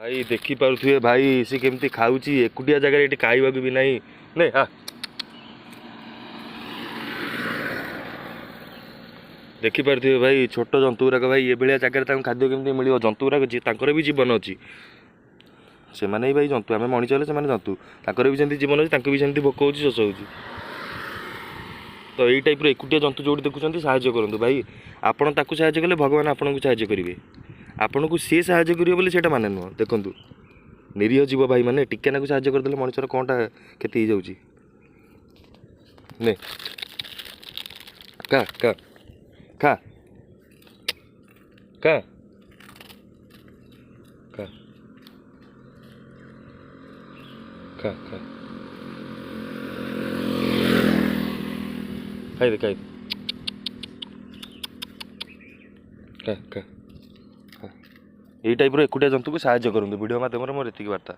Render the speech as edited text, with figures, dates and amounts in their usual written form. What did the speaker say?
भाई देखी पारुथिबे भाई से केमती खाऊची एकुटिया जगह ये खाइबा भी नहीं ने हाँ देखी पारुथिबे भाई छोट जंतु गुराक भाई ये भाया जगह खाद्य केमती मिल जंतु गुराक भी जीवन अच्छी से माने भाई जंतु आम मनीष हेल्ले से जंतु ताकर भी सेमती जीवन अच्छी भी सेमती भोक होची शोष होची तो यही टाइप एकुटिया जंतु जो देखुं साहाଯ୍य करूँ भाई आपड़ ताकू साहाଯ୍य कले भगवान आपन को साहाଯ୍य करेंगे आपन को सी साहाଯ୍य करेंगे बोली सेटा माने नुह देखूँ निरीह जीव भाई मैंने टिके ना साहाଯ୍य करदे मनुष्यर कौनटा क्षति हो जाऊँगी ने का का का का का का का खाई का का यही टाइप एकुटिया जंतु को साहाଯ୍य करूँ वीडियो माध्यम मोर एतिक वार्ता।